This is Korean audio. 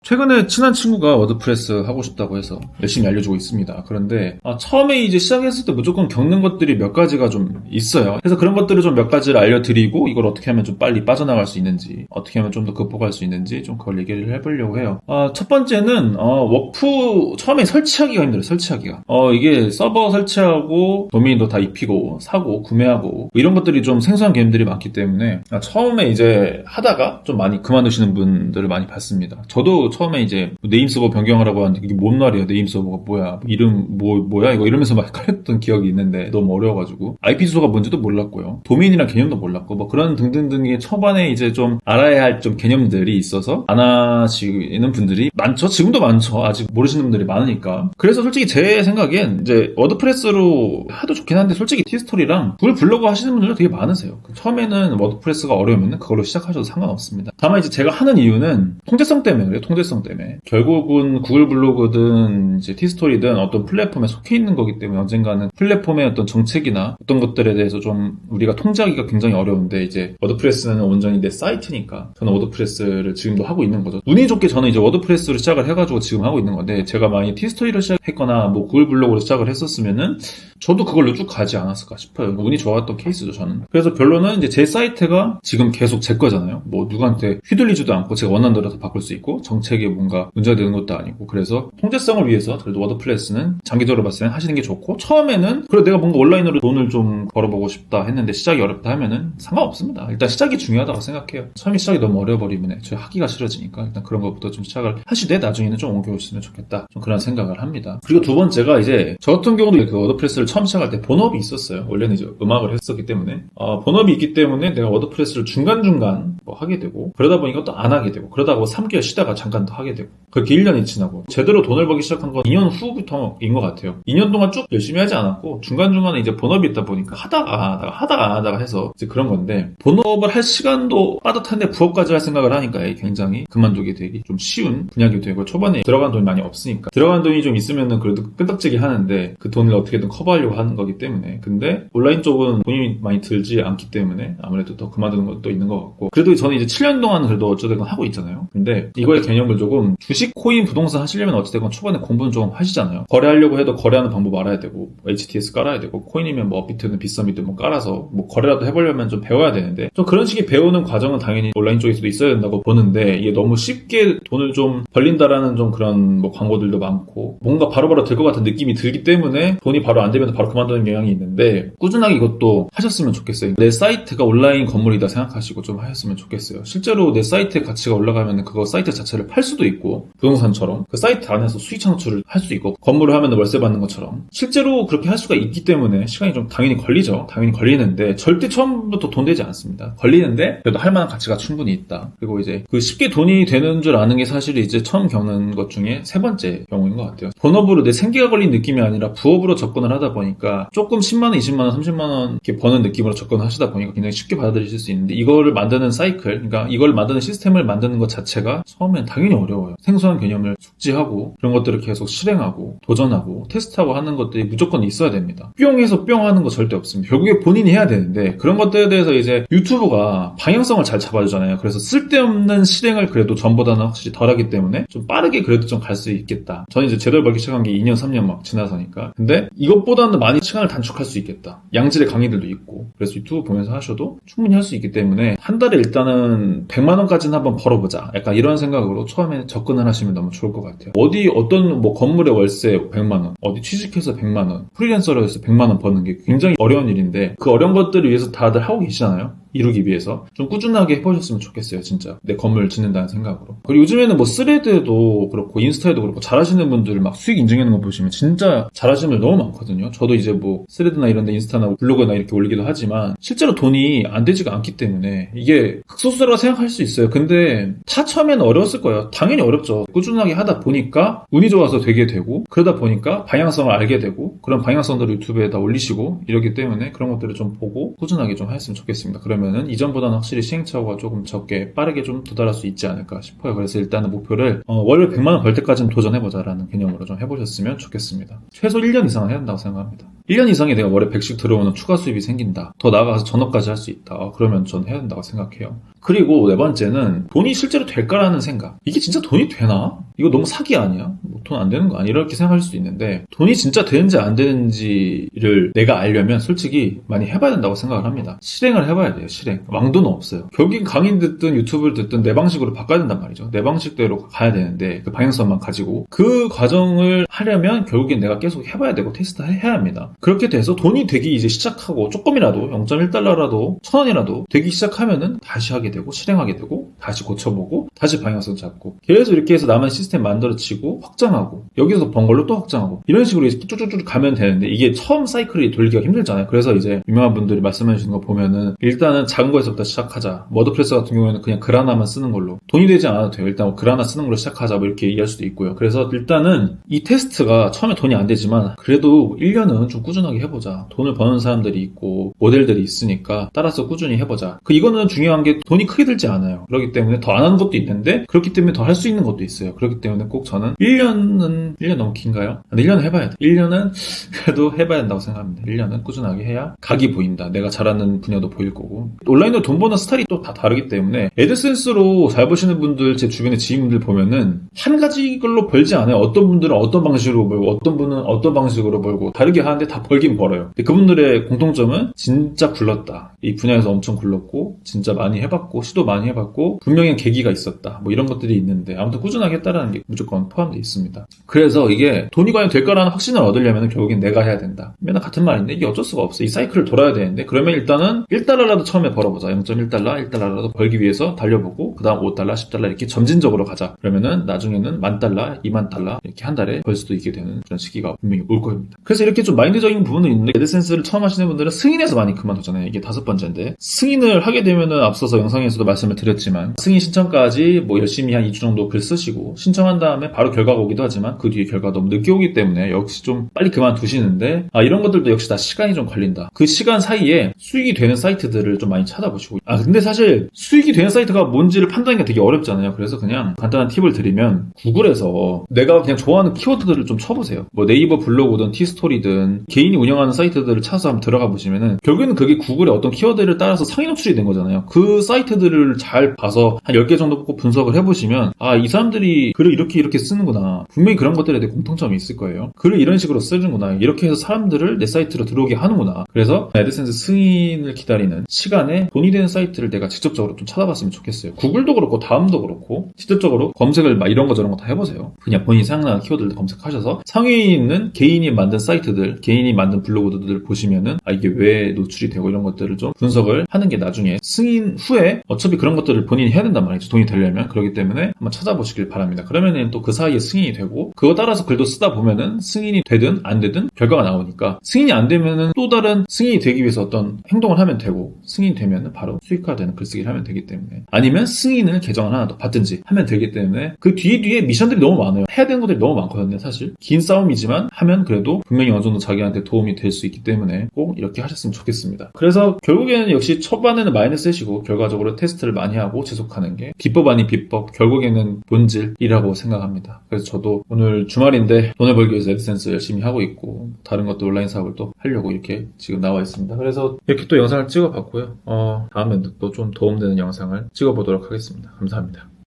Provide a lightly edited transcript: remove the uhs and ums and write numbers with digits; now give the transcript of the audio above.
최근에 친한 친구가 워드프레스 하고 싶다고 해서 열심히 알려주고 있습니다. 그런데 처음에 이제 시작했을 때 무조건 겪는 것들이 몇 가지가 좀 있어요. 그래서 그런 것들을 좀 몇 가지를 알려드리고 이걸 어떻게 하면 좀 빨리 빠져나갈 수 있는지, 어떻게 하면 좀 더 극복할 수 있는지 좀 그걸 얘기를 해보려고 해요. 첫 번째는 워프 처음에 설치하기가 힘들어요. 설치하기가. 이게 서버 설치하고 도메인도 다 입히고 사고 구매하고 이런 것들이 좀 생소한 개념들이 많기 때문에 처음에 이제 하다가 좀 많이 그만두시는 분들을 많이 봤습니다. 저도 처음에 이제 네임 서버 변경하라고 하는데 이게 뭔 말이야, 네임 서버가 뭐야, 이름 뭐야 이거 이러면서 막 헷갈렸던 기억이 있는데 너무 어려워가지고 IP 주소가 뭔지도 몰랐고요, 도메인이란 개념도 몰랐고 뭐 그런 등등등의 초반에 이제 좀 알아야 할 좀 개념들이 있어서 안 하시는 분들이 많죠. 지금도 많죠. 아직 모르시는 분들이 많으니까. 그래서 솔직히 제 생각엔 이제 워드프레스로 해도 좋긴 한데 솔직히 티스토리랑 구글 블로그 하시는 분들도 되게 많으세요. 처음에는 워드프레스가 어려우면 그걸로 시작하셔도 상관없습니다. 다만 이제 제가 하는 이유는 통제성 때문에 그래요. 통제성 때문에. 결국은 구글 블로그든 이제 티스토리든 어떤 플랫폼에 속해 있는 거기 때문에 언젠가는 플랫폼의 어떤 정책이나 어떤 것들에 대해서 좀 우리가 통제하기가 굉장히 어려운데, 이제 워드프레스는 온전히 내 사이트니까 저는 워드프레스를 지금도 하고 있는 거죠. 운이 좋게 저는 이제 워드프레스로 시작을 해가지고 지금 하고 있는 건데, 제가 만약에 티스토리를 시작했거나 뭐 구글 블로그로 시작을 했었으면은 저도 그걸로 쭉 가지 않았을까 싶어요. 운이 좋았던 케이스죠, 저는. 그래서 결론은 이제 제 사이트가 지금 계속 제 거잖아요. 뭐 누구한테 휘둘리지도 않고 제가 원하는 대로 다 바꿀 수 있고 정책에 뭔가 문제가 되는 것도 아니고, 그래서 통제성을 위해서 그래도 워드프레스는 장기적으로 봤을 때는 하시는 게 좋고, 처음에는 그래 내가 뭔가 온라인으로 돈을 좀 벌어보고 싶다 했는데 시작이 어렵다 하면은 상관없습니다. 일단 시작이 중요하다고 생각해요. 처음에 시작이 너무 어려워버리면 애초에 하기가 싫어지니까 일단 그런 것부터 좀 시작을 하시되 나중에는 좀 옮겨오시면 좋겠다, 좀 그런 생각을 합니다. 그리고 두 번째가 이제 저 같은 경우도 그 워드프레스를 처음 시작할 때 본업이 있었어요. 원래는 이제 음악을 했었기 때문에 본업이 있기 때문에 내가 워드프레스를 중간중간 뭐 하게 되고, 그러다 보니까 또 안 하게 되고, 그러다 보고 3개월 쉬다가 잠깐 더 하게 되고, 그렇게 1년이 지나고 제대로 돈을 벌기 시작한 건 2년 후부터인 것 같아요. 2년 동안 쭉 열심히 하지 않았고 중간중간에 이제 본업이 있다 보니까 하다가 해서 이제 그런 건데, 본업을 할 시간도 빠듯한데 부업까지 할 생각을 하니까 굉장히 그만두게 되기 좀 쉬운 분야가 되고, 초반에 들어간 돈이 많이 없으니까 들어간 돈이 좀 있으면은 그래도 끈덕지게 하는데 그 돈을 어떻게든 커버하려고 하는 거기 때문에. 근데 온라인 쪽은 돈이 많이 들지 않기 때문에 아무래도 더 그만두는 것도 있는 것 같고, 그래도 저는 이제 7년 동안 그래도 어쩌든 하고 있잖아요. 근데 이거의 개념을 조금, 주식, 코인, 부동산 하시려면 어찌됐건 초반에 공부는 조금 하시잖아요. 거래하려고 해도 거래하는 방법 알아야 되고, HTS 깔아야 되고, 코인이면 뭐 업비트든 빗썸이든 뭐 깔아서 뭐 거래라도 해보려면 좀 배워야 되는데, 좀 그런 식의 배우는 과정은 당연히 온라인 쪽에서도 있어야 된다고 보는데, 이게 너무 쉽게 돈을 좀 벌린다라는 좀 그런 뭐 광고들도 많고, 뭔가 바로바로 될 것 같은 느낌이 들기 때문에 돈이 바로 안 되면 바로 그만두는 경향이 있는데, 꾸준하게 이것도 하셨으면 좋겠어요. 내 사이트가 온라인 건물이다 생각하시고 좀 하셨으면 좋겠어요. 실제로 내 사이트의 가치가 올라가면 그거 사이트 자체를 팔 수도 있고, 부동산처럼 그 사이트 안에서 수익 창출을 할 수 있고, 건물을 하면 월세 받는 것처럼 실제로 그렇게 할 수가 있기 때문에 시간이 좀 당연히 걸리죠. 당연히 걸리는데 절대 처음부터 돈 되지 않습니다. 걸리는데 그래도 할 만한 가치가 충분히 있다. 그리고 이제 그 쉽게 돈이 되는 줄 아는 게 사실 이제 처음 겪는 것 중에 세 번째 경우인 것 같아요. 본업으로 내 생계가 걸린 느낌이 아니라 부업으로 접근을 하다 보니까 조금 10만원, 20만원, 30만원 이렇게 버는 느낌으로 접근을 하시다 보니까 굉장히 쉽게 받아들이실 수 있는데, 이거를 만드는 사이클, 그러니까 이걸 만드는 시스템을 만드는 것 자체가 처음엔 당연히 어려워요. 생소한 개념을 숙지하고 그런 것들을 계속 실행하고 도전하고 테스트하고 하는 것들이 무조건 있어야 됩니다. 뿅 해서 뿅 하는 거 절대 없습니다. 결국에 본인이 해야 되는데, 그런 것들에 대해서 이제 유튜브가 방향성을 잘 잡아주잖아요. 그래서 쓸데없는 실행을 그래도 전보다는 확실히 덜하기 때문에 좀 빠르게 그래도 좀 갈 수 있겠다. 저는 이제 제대로 벌기 시작한 게 2년 3년 막 지나서니까. 근데 이것보다는 많이 시간을 단축할 수 있겠다. 양질의 강의들도 있고, 그래서 유튜브 보면서 하셔도 충분히 할 수 있기 때문에 한 달에 일단은 100만원까지는 한번 벌어보자, 약간 이런 생각으로 처음에 접근을 하시면 너무 좋을 것 같아요. 어떤 뭐 건물의 월세 100만원, 어디 취직해서 100만원, 프리랜서로 해서 100만원 버는 게 굉장히 어려운 일인데, 그 어려운 것들을 위해서 다들 하고 계시잖아요. 이루기 위해서 좀 꾸준하게 해보셨으면 좋겠어요. 진짜 내 건물 짓는다는 생각으로. 그리고 요즘에는 뭐 스레드도 그렇고 인스타에도 그렇고 잘하시는 분들 막 수익 인증하는 거 보시면 진짜 잘하시는 분들 너무 많거든요. 저도 이제 뭐 스레드나 이런 데 인스타나 블로그나 이렇게 올리기도 하지만 실제로 돈이 안 되지가 않기 때문에 이게 극소수라고 생각할 수 있어요. 근데 다 처음에는 어려웠을 거예요. 당연히 어렵죠. 꾸준하게 하다 보니까 운이 좋아서 되게 되고, 그러다 보니까 방향성을 알게 되고, 그런 방향성들을 유튜브에다 올리시고 이러기 때문에 그런 것들을 좀 보고 꾸준하게 좀 하셨으면 좋겠습니다. 그러면 그러면은 이전보다는 확실히 시행착오가 조금 적게 빠르게 좀 도달할 수 있지 않을까 싶어요. 그래서 일단은 목표를 월 100만원 벌 때까지는 도전해보자라는 개념으로 좀 해보셨으면 좋겠습니다. 최소 1년 이상은 해야 된다고 생각합니다. 1년 이상이 내가 월에 100씩 들어오는 추가 수입이 생긴다. 더 나아가서 전업까지 할 수 있다. 그러면 전 해야 된다고 생각해요. 그리고 네 번째는 돈이 실제로 될까라는 생각. 이게 진짜 돈이 되나? 이거 너무 사기 아니야? 뭐 돈 안 되는 거 아니야? 이렇게 생각할 수도 있는데 돈이 진짜 되는지 안 되는지를 내가 알려면 솔직히 많이 해봐야 된다고 생각을 합니다. 실행을 해봐야 돼요. 실행. 왕도는 없어요. 결국엔 강의 듣든 유튜브를 듣든 내 방식으로 바꿔야 된단 말이죠. 내 방식대로 가야 되는데 그 방향성만 가지고 그 과정을 하려면 결국엔 내가 계속 해봐야 되고 테스트해야 합니다. 그렇게 돼서 돈이 되기 이제 시작하고 조금이라도 0.1달러라도 1,000원이라도 되기 시작하면은 다시 하게 되고 실행하게 되고 다시 고쳐보고 다시 방향성 잡고 계속 이렇게 해서 남은 시스템 만들어치고 확장하고 여기서 번 걸로 또 확장하고 이런 식으로 쭉쭉쭉 가면 되는데 이게 처음 사이클이 돌기가 힘들잖아요. 그래서 이제 유명한 분들이 말씀해 주시는 거 보면은 일단은 작은 거에서부터 시작하자. 워드프레스 같은 경우에는 그냥 글 하나만 쓰는 걸로 돈이 되지 않아도 돼요. 일단 글 하나 쓰는 걸로 시작하자 뭐 이렇게 얘기할 수도 있고요. 그래서 일단은 이 테스트가 처음에 돈이 안 되지만 그래도 1년은 좀 꾸준하게 해보자. 돈을 버는 사람들이 있고 모델들이 있으니까 따라서 꾸준히 해보자. 이거는 중요한 게 돈이 크게 들지 않아요. 그렇기 때문에 더 안 하는 것도 있는데 그렇기 때문에 더 할 수 있는 것도 있어요. 그렇기 때문에 꼭 저는 1년 너무 긴가요? 1년은 해봐야 돼. 1년은 그래도 해봐야 된다고 생각합니다. 1년은 꾸준하게 해야 각이 보인다. 내가 잘하는 분야도 보일 거고. 온라인으로 돈 버는 스타일이 또 다 다르기 때문에 애드센스로 잘 버시는 분들 제 주변의 지인분들 보면은 한 가지 걸로 벌지 않아요. 어떤 분들은 어떤 방식으로 벌고 어떤 분은 어떤 방식으로 벌고 다르게 하는데 다 벌긴 벌어요. 근데 그분들의 공통점은 진짜 굴렀다. 이 분야에서 엄청 굴렀고 진짜 많이 해봤고 시도 많이 해봤고 분명히 계기가 있었다. 뭐 이런 것들이 있는데 아무튼 꾸준하게 했다라는 게 무조건 포함되어 있습니다. 그래서 이게 돈이 과연 될까라는 확신을 얻으려면 결국엔 내가 해야 된다. 맨날 같은 말인데 이게 어쩔 수가 없어. 이 사이클을 돌아야 되는데 그러면 일단은 1달러라도 처음에 벌어보자. 0.1달러, 1달러라도 벌기 위해서 달려보고 그 다음 5달러, 10달러 이렇게 점진적으로 가자. 그러면은 나중에는 10,000달러, 20,000달러 이렇게 한 달에 벌 수도 있게 되는 그런 시기가 분명히 올 겁니다. 그래서 이렇게 좀 마인드적인 부분은 있는데 애드센스를 처음 하시는 분들은 승인해서 많이 그만두잖아요. 이게 5번째인데 승인을 하게 되면은 앞서서 영상에서도 말씀을 드렸지만 승인 신청까지 뭐 열심히 한 2주 정도 글 쓰시고 신청한 다음에 바로 결과가 오기도 하지만 그 뒤에 결과가 너무 늦게 오기 때문에 역시 좀 빨리 그만두시는데 이런 것들도 역시 다 시간이 좀 걸린다. 그 시간 사이에 수익이 되는 사이트들을 좀 많이 찾아보시고 근데 사실 수익이 되는 사이트가 뭔지를 판단하기가 되게 어렵잖아요. 그래서 그냥 간단한 팁을 드리면 구글에서 내가 그냥 좋아하는 키워드들을 좀 쳐보세요. 뭐 네이버 블로그든 티스토리든 개인이 운영하는 사이트들을 찾아서 한번 들어가 보시면은 결국에는 그게 구글의 어떤 키워드를 따라서 상위 노출이 된 거잖아요. 그 사이트들을 잘 봐서 한 10개 정도 꼭 분석을 해보시면 이 사람들이 글을 이렇게 쓰는구나. 분명히 그런 것들에 대해 공통점이 있을 거예요. 글을 이런 식으로 쓰는구나. 이렇게 해서 사람들을 내 사이트로 들어오게 하는구나. 그래서 애드센스 승인을 기다리는 시간에 돈이 되는 사이트를 내가 직접적으로 좀 찾아봤으면 좋겠어요. 구글도 그렇고 다음도 그렇고 직접적으로 검색을 막 이런 거 저런 거 다 해보세요. 그냥 본인 생각나는 키워드를 검색하셔서 상위에 있는 개인이 만든 사이트들, 개인이 만든 블로그들 보시면은 이게 왜 노출이 되고 이런 것들을 좀 분석을 하는 게 나중에 승인 후에 어차피 그런 것들을 본인이 해야 된단 말이죠. 돈이 되려면. 그렇기 때문에 한번 찾아보시길 바랍니다. 그러면은 또 그 사이에 승인이 되고 그거 따라서 글도 쓰다 보면은 승인이 되든 안 되든 결과가 나오니까 승인이 안 되면은 또 다른 승인이 되기 위해서 어떤 행동을 하면 되고 승인이 되면은 바로 수익화되는 글쓰기를 하면 되기 때문에 아니면 승인을 계정을 하나 더 받든지 하면 되기 때문에 그 뒤에 미션들이 너무 많아요. 해야 되는 것들이 너무 많거든요. 사실 긴 싸움이지만 하면 그래도 분명히 어느 정도 자기한테 도움이 될 수 있기 때문에 꼭 이렇게 하셨으면 좋겠습니다. 그래서 결국에는 역시 초반에는 마인드셋이고 결과적으로 테스트를 많이 하고 지속하는 게 비법 아닌 비법 결국에는 본질이라고 생각합니다. 그래서 저도 오늘 주말인데 돈을 벌기 위해서 애드센스 열심히 하고 있고 다른 것도 온라인 사업을 또 하려고 이렇게 지금 나와 있습니다. 그래서 이렇게 또 영상을 찍어봤고요. 다음에도 또 좀 도움되는 영상을 찍어보도록 하겠습니다. 감사합니다.